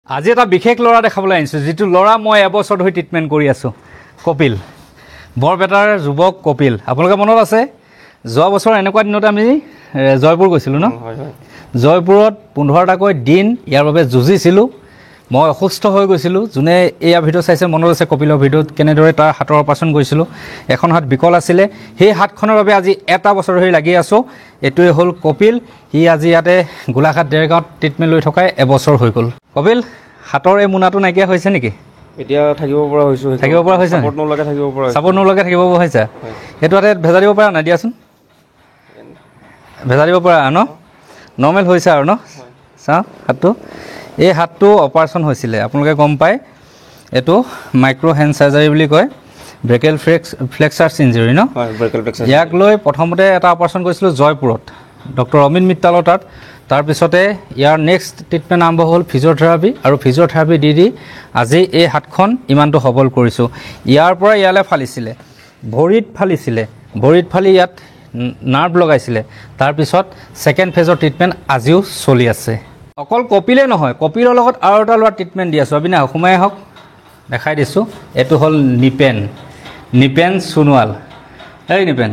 আজি এটা বিশেষ লৰা দেখাবলৈ আনিছো যেটো লৰা মই এবছৰ ধৰি ট্ৰিটমেন্ট কৰি আছো কপিল বৰবেটাৰ যুৱক কপিল আপোনালোকে মনত আছে যোৱা বছৰ এনেকুৱা দিনত আমি জয়পুৰ গৈছিলো ন জয়পুৰত 15টাকৈ দিন ইয়াৰ বাবে যুঁজিছিলো মই অসুস্থ হৈ গৈছিলো জুনে এই ভিডিও চাইছে মনত আছে কপিলৰ ভিডিওত কেনেদৰে তাৰ হাতৰ অপাৰেচন কৰিছিলো এখন হাত বিকল আছিলে সেই হাতখনৰ বাবে আজি এটা বছৰ ধৰি লাগি আছো এটোই হল কপিল হি আজি ইয়াতে গোলাঘাট দেৰগাঁৱত ট্ৰিটমেন্ট লৈ থকাই এবছৰ হৈ গল কপিল হাতৰ এই মুনাটো নাইকিয়া হৈছে নেকি এতিয়া থাকিব পৰা হৈছো সাপোৰ্ট নলগে থাকিব পৰা হৈছে এটোতে ভেজা দিব পৰা না দিয়াচোন ভেজা দিব পৰা ন নৰ্মেল হৈছে আৰু ন চা হাতটো এই হাতটো অপাৰেচন হৈছিলে আপোনালোকে গম পায় এটো মাইক্ৰো হ্যান্ড সাৰ্জাৰি বুলি কয় ব্ৰেকেল ফ্লেক্সাৰ ইনজুৰি ন ইয়াক লৈ প্ৰথমতে এটা অপাৰেচন কৰিছিল জয়পুৰত ডক্টৰ অমিত মিত্তালৰ তাৰ পিছতে ইয়াৰ নেক্সট ট্ৰিটমেন্ট আৰম্ভ হ'ল ফিজিঅথেৰাপি আৰু ফিজিঅথেৰাপি দি আজি এই হাতখন ইমানটো সবল কৰিছো ইয়াৰ পৰা ইয়ালে ফালিছিলে ভৰিত ফালি ইয়াত নাৰ্ভ লগাইছিলে তাৰ পিছত সেকেন্ড ফেজৰ ট্ৰিটমেন্ট আজিও চলি আছে অকল কপিলে নহয় কপিলৰ লগত আৰু এটা লোৱা ট্ৰিটমেন্ট দি আছো আবিনা হুমাই হক দেখাই দিছো এটো হল নিপেন সোনোৱাল এই নিপেন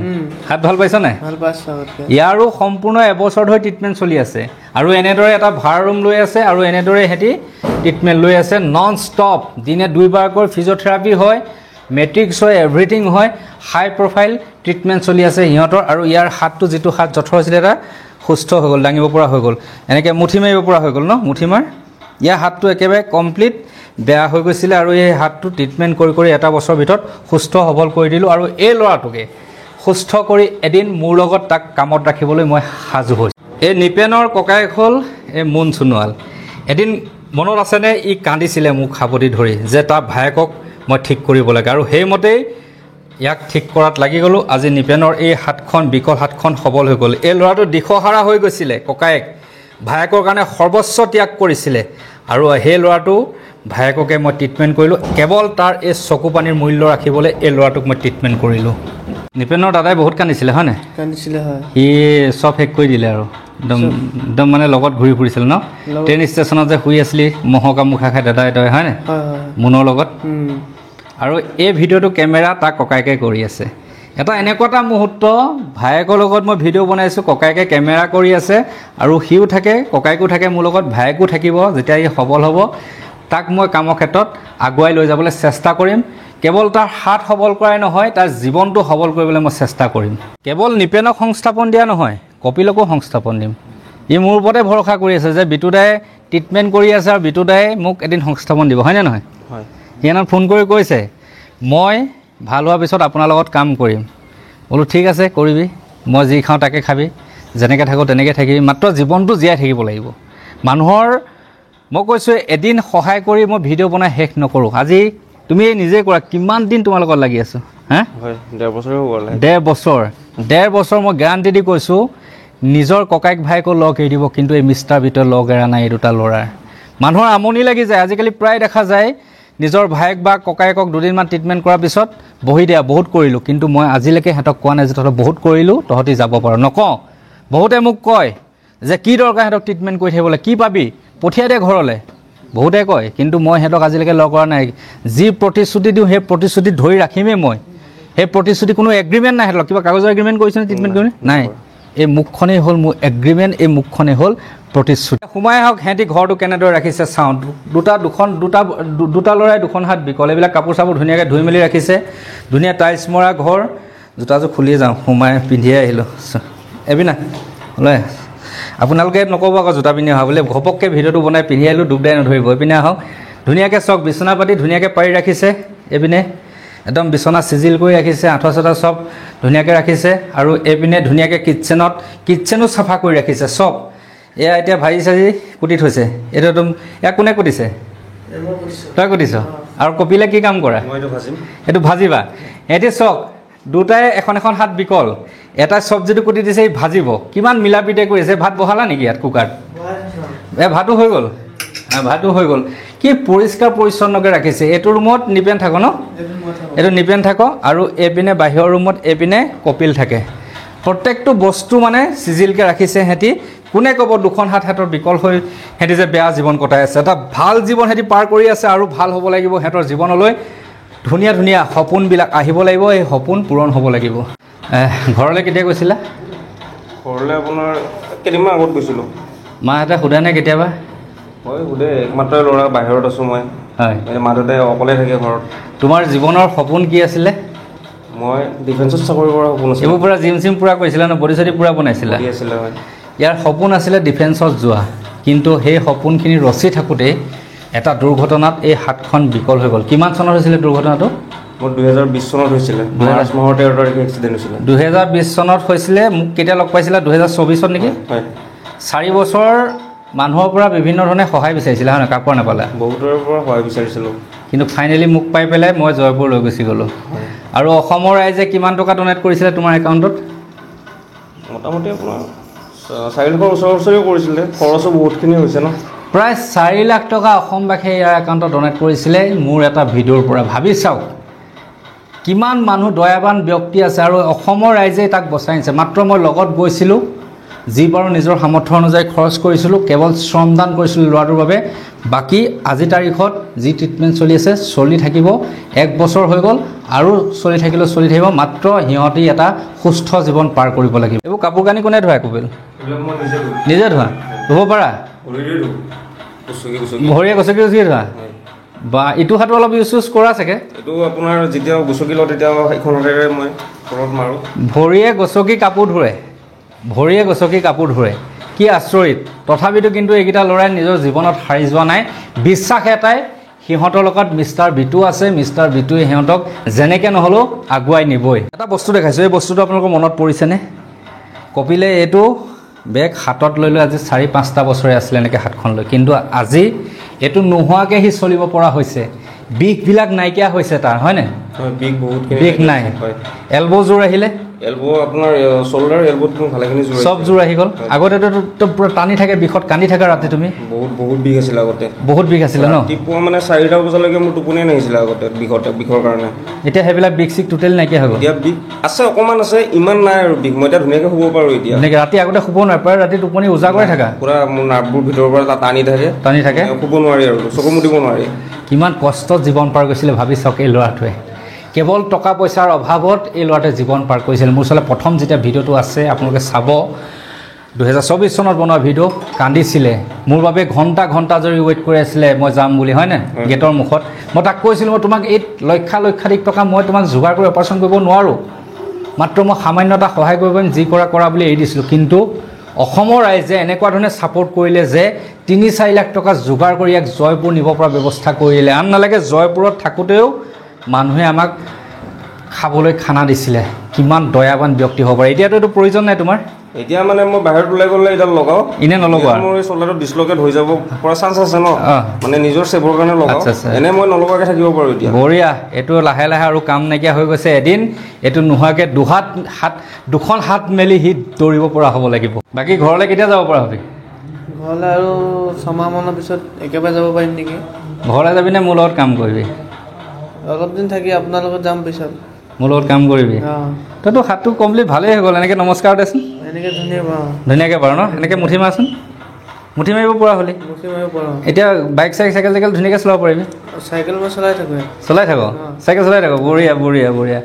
হাত ভাল পাইছ নাই ভাল পাইছো ইয়াৰো সম্পূৰ্ণ এবছৰ ধৰি ট্ৰিটমেন্ট চলি আছে আৰু এনেদৰে এটা ভাৰ ৰুম লৈ আছে আৰু এনেদৰে হেতি ট্ৰিটমেন্ট লৈ আছে নন ষ্টপ দিনে দুইবাৰকৈ ফিজিঅথেৰাপি হয় মেট্ৰিক্স হয় এভৰিথিং হয় হাই প্ৰফাইল ট্ৰিটমেন্ট চলি আছে হিহঁতৰ আৰু ইয়াৰ হাতটো যেটো হাত জঠৰ আছিল এটা সুস্থ হৈ গল দাঙিব পৰা হৈ গল এনেকে মুঠি মাৰিব পৰা হৈ গল ন মুঠিমাৰ ইয়াৰ হাতটো একেবাৰে কমপ্লিট বেয়া হৈ গৈছিল আৰু এই হাতটো ট্ৰিটমেন্ট কৰি এটা বছৰ ভিতৰত সুস্থ সবল কৰি দিলো আৰু এই লৰাটোকে সুস্থ কৰি এদিন মোৰ লগত তাক কামত ৰাখিবলৈ মই হাজু হৈছো এই নিপেনৰ ককায়েক হল এই মুন সোনোৱাল এদিন মনত আছে নে ই কান্দিছিলে মোক খাপতি ধৰি যে তাৰ ভায়েকক মই ঠিক কৰিব লাগে আৰু হেইমতেই ইয়াক ঠিক কৰাত লাগি গলো আজি নিপেনৰ এই হাতখন বিকল হাতখন সবল হৈ গল এই লৰাটো দিশহাৰা হৈ গৈছিলে ককায়েক ভায়েকৰ কাৰণে সৰ্বস্ব ত্যাগ কৰিছিলে আৰু হে লৰাটো ভায়েককে মই ট্ৰিটমেন্ট কৰিলো কেৱল তাৰ এই চকু পানীৰ মূল্য ৰাখিবলৈ এই লৰাটোক মই ট্ৰিটমেন্ট কৰিলো নিপেনৰ দাদাই বহুত কান্দিছিলে হয় না কান্দিছিলে হয় হি সব হেক কৰি দিলে আৰু একদম মানে লগত ঘূৰি ফুৰিছিল ন ট্ৰেইন ষ্টেচনত যে শুই আছিলি মহকা মুখা খাই দাদাই তই হয় না মুনৰ লগত আৰু এই ভিডিওটো কেমেৰা তাৰ ককায়েকে কৰি আছে এটা এনেকুৱা মুহূৰ্ত ভায়েকৰ লগত মই ভিডিও বনাইছো ককায়েকে কেমেৰা কৰি আছে আৰু হিও থাকে ককায়েকো থাকে মোৰ লগত ভায়েকো থাকিব যেতিয়া ই সবল হ'ব তাক মই কামৰ ক্ষেত্ৰত আগুৱাই লৈ যাবলৈ চেষ্টা কৰিম কেৱল তাৰ হাত সবল কৰাই নহয় তাৰ জীৱনটো সবল কৰিবলৈ মই চেষ্টা কৰিম কেৱল নিপেনক সংস্থাপন দিয়া নহয় কপিলকো সংস্থাপন দিম ই মোৰ ওপৰতে ভৰসা কৰি আছে যে বিটুদাই ট্ৰিটমেন্ট কৰি আছে আৰু বিটুদাই মোক এদিন সংস্থাপন দিব হয় না নহয় হয় হিয়ানত ফোন কৰি কৈছে মই ভাল হোৱাৰ পিছত আপোনাৰ লগত কাম কৰিম বলো ঠিক আছে কৰিবি মই যি খাওঁ তাকে খাবি যেনেকৈ থাকো তেনেকৈ থাকিবি মাত্ৰ জীৱনটো জীয়াই থাকিব লাগিব মানুহৰ মই কৈছো এদিন সহায় কৰি মই ভিডিও বনাই শেষ নকৰো আজি তুমি নিজে কৰা কিমান দিন তোমাৰ লগত লাগি আছো হা হয় 1.5 বছৰ হৈ গ'ল 1.5 বছৰ মই গ্যাৰান্টি দি কৈছো নিজৰ ককায়েক ভাইকো লগ এৰি দিব কিন্তু এই মিষ্টাৰ ভিতৰ লগ এৰা নাই এই দুটা লৰাৰ মানুহৰ আমনি লাগি যায় আজিকালি প্ৰায় দেখা যায় নিজৰ ভাইক বা ককায়েকক দুদিনমান ট্ৰিটমেন্ট কৰাৰ পিছত বহি দিয়া বহুত কৰিলো কিন্তু মই আজিলৈকে হেতক কোৱা নাই যে তহঁত বহুত কৰিলো তহঁতি যাব পাৰ নকওঁ বহুতে মোক কয় যে কি দৰকাৰ হেতক ট্ৰিটমেন্ট কৰি থাকিবলৈ কি পাবি পঠিয়াই দে ঘৰলে বহুতে কয় কিন্তু মই হেতক আজিলৈকে লগ কৰা নাই যি প্ৰতিশ্ৰুতি দিও সেই প্ৰতিশ্ৰুতি ধৰি ৰাখিমে মই সেই প্ৰতিশ্ৰুতি কোনো এগ্ৰিমেন্ট নাই হেতক কিবা কাগজৰ এগ্ৰিমেন্ট কৰিছনে ট্ৰিটমেন্ট কৰি নাই এই মুখখনেই হল মোৰ এগ্ৰিমেন্ট এই মুখখনেই হল প্ৰতিশ্ৰুতি হুমাই হক হেঁতি ঘৰটো কেনেদৰে ৰাখিছে চাওঁ দুটা লৰাই দুখন হাত বিকল এইবিলাক কাপোৰ চাপোৰ ধুনীয়াকৈ ধুই মেলি ৰাখিছে ধুনীয়া টাইলছ মৰা ঘৰ জোতাযোৰ খুলি যাওঁ হুমাই পিন্ধিয়ে আহিলোঁ এবিনা লৈ আপোনালোকে নক'ব আকৌ জোতা পিন্ধি অহা বোলে ঘপককৈ ভিডিঅ'টো বনাই পিন্ধি আহিলোঁ ডুবদাই নধৰিব এইপিনে আহক ধুনীয়াকৈ চক বিচনা পাতি ধুনীয়াকৈ পাৰি ৰাখিছে এইপিনে একদম বিচনা চিজিল কৰি ৰাখিছে আঁঠুৱা চাঠুৱা চব ধুনীয়াকৈ ৰাখিছে আৰু এইপিনে ধুনীয়াকৈ কিটচেনো চাফা কৰি ৰাখিছে চব এয়া এতিয়া ভাজি চাজি কুটি থৈছে এইটো একদম ইয়াক কোনে কুটিছে তই কুটিছ আৰু কপিলে কি কাম কৰা এইটো ভাজিবা এহেঁতি চক দুটাই এখন হাত বিকল এটা চব্জিটো কুটি দিছে ভাজিব কিমান মিলা পিতে কৰিছে ভাত বহালা নেকি ইয়াত কুকাৰত ভাতো হৈ গ'ল কি পৰিষ্কাৰ পৰিচ্ছন্নকৈ ৰাখিছে এইটো ৰুমত নিপেন থাক ন এইটো নিপেন থাক আৰু এইপিনে বাহিৰৰ ৰুমত এইপিনে কপিল থাকে প্ৰত্যেকটো বস্তু মানে সিজিলকৈ ৰাখিছে হেঁতি কোনে ক'ব দুখন হাত হাতৰ বিকল হৈ সিহঁতি যে বেয়া জীৱন কটাই আছে এটা ভাল জীৱন সিহঁতি পাৰ কৰি আছে আৰু ভাল হ'ব লাগিব সিহঁতৰ জীৱনলৈ ধুনীয়া ধুনীয়া সপোনবিলাক আহিব লাগিব এই সপোন পূৰণ হ'ব লাগিব ঘৰলৈ কেতিয়া গৈছিলা ঘৰলৈ আপোনাৰ কেইদিনমান আগত গৈছিলোঁ মাহঁতে সোধা নে কেতিয়াবা হয় সোধে একমাত্ৰ ল'ৰা বাহিৰত আছোঁ মই হয় মা দেউতাই অকলে থাকে ঘৰত তোমাৰ জীৱনৰ সপোন কি আছিলে মই ডিফেন্সত চাকৰি কৰা সপোন আছিলে এইবোৰ পূৰা জিম চিম পূৰা কৰিছিলা ন বডি চডি পূৰা বনাইছিলা আছিলে হয় ইয়াৰ সপোন আছিলে ডিফেন্সত যোৱা কিন্তু সেই সপোনখিনি ৰচি থাকোঁতেই এটা দুৰ্ঘটনাত এই হাতখন বিকল হৈ গ'ল কিমান চনত হৈছিলে দুৰ্ঘটনাটো মোৰ 2020 চনত হৈছিলে মাৰ্চ মাহৰ 13 তাৰিখে এক্সিডেণ্ট হৈছিলে 2020 চনত হৈছিলে মোক কেতিয়া লগ পাইছিলা 2024ত নেকি হয় 4 বছৰ মানুহৰ পৰা বিভিন্ন ধৰণে সহায় বিচাৰিছিলা হয় কাকো নাপালা বহুতৰ পৰা সহায় বিচাৰিছিলোঁ কিন্তু ফাইনেলি মোক পাই পেলাই মই জয়পুৰ লৈ গুচি গ'লোঁ আৰু অসমৰ ৰাইজে কিমান টকা ডনেট কৰিছিলে তোমাৰ একাউণ্টত মোটামুটি আপোনাৰ 4 লাখৰ ওচৰে কৰিছিলে খৰচো বহুতখিনি হৈছে ন প্ৰায় 4 লাখ টকা অসমবাসীয়ে ইয়াৰ একাউণ্টত ডনেট কৰিছিলে মোৰ এটা ভিডিঅ'ৰ পৰা ভাবি চাওক কিমান মানুহ দয়াবান ব্যক্তি আছে আৰু অসমৰ ৰাইজে তাক বচাই আনিছে মাত্ৰ মই লগত গৈছিলোঁ যি পাৰোঁ নিজৰ সামৰ্থ্য অনুযায়ী খৰচ কৰিছিলোঁ কেৱল শ্ৰমদান কৰিছিলোঁ ল'ৰাটোৰ বাবে বাকী আজি তাৰিখত যি ট্ৰিটমেণ্ট চলি আছে চলি থাকিব 1 বছৰ হৈ গ'ল আৰু চলি থাকিব মাত্ৰ সিহঁতি এটা সুস্থ জীৱন পাৰ কৰিব লাগিব এইবোৰ কাপোৰ কানি কোনে ধোৱাই কপিল নিজে ধোৱা ধুব পাৰা ভৰিয়ে গচকি ধোৱা বা ইটো হাতো অলপ ইউজ কৰা চাগে এইটো আপোনাৰ যেতিয়া গচকি লওঁ তেতিয়া এখন হাতেৰে মই তলত মাৰোঁ ভৰিয়ে গচকি কাপোৰ ধৰে কি আচৰিত তথাপিতো কিন্তু এইকেইটা ল'ৰাই নিজৰ জীৱনত হাৰি যোৱা নাই বিশ্বাস এটাই সিহঁতৰ লগত মিষ্টাৰ বিটু আছে মিষ্টাৰ বিটুৱে সিহঁতক যেনেকৈ নহ'লেও আগুৱাই নিবই এটা বস্তু দেখাইছোঁ এই বস্তুটো আপোনালোকৰ মনত পৰিছেনে কপিলে এইটো বেগ হাতত লৈ আজি 4-5টা বছৰে আছিলে এনেকৈ হাতখন লৈ কিন্তু আজি এইটো নোহোৱাকৈ সি চলিব পৰা হৈছে বিষবিলাক নাইকিয়া হৈছে তাৰ হয়নে বিষ নাই এলব জোৰ আহিলে এলব আপোনাৰ শোল্ডাৰ এলবত ভালেখিনি জোৰ সব জোৰ আহি গ'ল আগতেতো পুৰা টানি থাকে বিষত কান্দি থাকা ৰাতি তুমি বহুত বিষ আছিল আগতে বহুত বিষ আছিলে ন ৰাতিপুৱা মানে 4টা বজালৈকে মোৰ টোপনিয়ে নাহিছিলে আগতে বিষৰ কাৰণে এতিয়া সেইবিলাক বিষ চিক টোটেল নাইকিয়া হৈ গ'ল এতিয়া বিষ আছে অকণমান আছে ইমান নাই আৰু বিষ মই এতিয়া ধুনীয়াকৈ শুব পাৰোঁ এতিয়া ৰাতি আগতে শুব নোৱাৰে প্ৰায় ৰাতি টোপনি উজাগৰে থাকা পুৰা মোৰ নাৰ্ভবোৰ ভিতৰৰ পৰা টানি থাকে শুব নোৱাৰি আৰু চকু মুদিব নোৱাৰি কিমান কষ্টত জীৱন পাৰ কৰিছিলে ভাবি চাওক এই ল'ৰাটোৱে কেৱল টকা পইচাৰ অভাৱত এই ল'ৰাটোৱে জীৱন পাৰ কৰিছিল মোৰ ওচৰলৈ প্ৰথম যেতিয়া ভিডিঅ'টো আছে আপোনালোকে চাব 2024 চনত বনোৱা ভিডিঅ' কান্দিছিলে মোৰ বাবে ঘণ্টা জৰি ৱেইট কৰি আছিলে মই যাম বুলি হয়নে গেটৰ মুখত মই তাক কৈছিলোঁ মই তোমাক এই লক্ষাধিক টকা মই তোমাক যোগাৰ কৰি অপাৰেশ্যন কৰিব নোৱাৰোঁ মাত্ৰ মই সামান্য এটা সহায় কৰিব পাৰিম যি কৰা বুলি এৰি দিছিলোঁ কিন্তু অসমৰ ৰাইজে এনেকুৱা ধৰণে ছাপোৰ্ট কৰিলে যে 3-4 লাখ টকা যোগাৰ কৰি এক জয়পুৰ নিব পৰা ব্যৱস্থা কৰিলে আন নালাগে জয়পুৰত থাকোঁতেও মানুহে আমাক খাবলৈ খানা দিছিলে কিমান দয়াবান ব্যক্তি হ'ব পাৰে এতিয়াতো এইটো প্ৰয়োজন নাই তোমাৰ এতিয়া মানে মই বাহিৰত ওলাই গ'লে এডাল লগাওঁ এনে নলগোৱা মোৰ এই চোলাটো ডিছলকেট হৈ যাব পৰা চান্স আছে ন মানে নিজৰ সেভৰ কাৰণে লগাওঁ এনে মই নলগাকৈ থাকিব পাৰোঁ এতিয়া বঢ়িয়া এইটো লাহে আৰু কাম নাইকিয়া হৈ গৈছে এদিন এইটো নোহোৱাকৈ দুখন হাত মেলি সি দৌৰিব পৰা হ'ব লাগিব বাকী ঘৰলৈ কেতিয়া যাব পৰা হ'বি ঘৰলৈ আৰু 6 মাহমানৰ পিছত একেবাৰে যাব পাৰিম নেকি ঘৰলৈ যাবি নে মোৰ লগত কাম কৰিবি অলপ দিন থাকি আপোনাৰ লগত যাম পিছত মোৰ লগত কাম কৰিবি তইতো হাতটো কমপ্লিট ভালেই হৈ গ'ল এনেকৈ নমস্কাৰ দেচোন এনেকৈ ধুনীয়াকৈ পাৰ ন এনেকৈ মুঠি মাৰচোন মুঠি মাৰিব পৰা হ'লি এতিয়া বাইক চাইকেল ধুনীয়াকৈ চলাব পাৰিবি চাইকেল মই চলাই থাকোঁ চাইকেল চলাই থাকোঁ বঢ়িয়া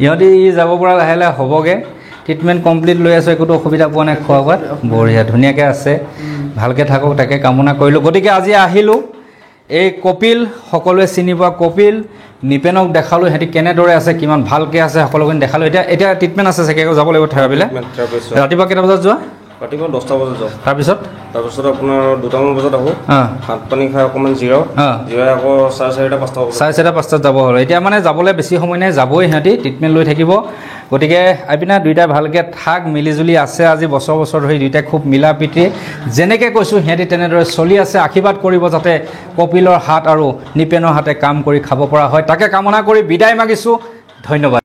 ইহঁতি যাব পৰা লাহে হ'বগৈ ট্ৰিটমেণ্ট কমপ্লিট লৈ আছোঁ একোতো অসুবিধা পোৱা নাই খোৱা বোৱাত বঢ়িয়া ধুনীয়াকৈ আছে ভালকৈ থাকক তাকে কামনা কৰিলোঁ গতিকে আজি আহিলোঁ এই কপিল সকলোৱে চিনি পোৱা কপিল নিপেনক দেখালোঁ সিহঁতি কেনেদৰে আছে কিমান ভালকৈ আছে সকলোখিনি দেখালোঁ এতিয়া ট্ৰিটমেণ্ট আছে চাগে যাব লাগিব থেৰাপিলৈ ৰাতিপুৱা কেইটা বজাত যোৱা ৰাতিপুৱা 10টা বজাত যাওঁ তাৰপিছত আপোনাৰ 2টামান বজাত আহোঁ ভাত পানী খাই অকণমান জিৰাই আকৌ 4:30 5টাত যাব হ'ল এতিয়া মানে যাবলৈ বেছি সময় নাই যাবই সিহঁতি ট্ৰিটমেণ্ট লৈ থাকিব গতিকে আইপিনা দুইটাই ভালকৈ থাক মিলিজুলি আছে আজি বছৰ ধৰি দুইটাই খুব মিলা প্ৰীতি যেনেকৈ কৈছোঁ সিহঁতি তেনেদৰে চলি আছে আশীৰ্বাদ কৰিব যাতে কপিলৰ হাত আৰু নিপেনৰ হাতে কাম কৰি খাব পৰা হয় তাকে কামনা কৰি বিদায় মাগিছোঁ ধন্যবাদ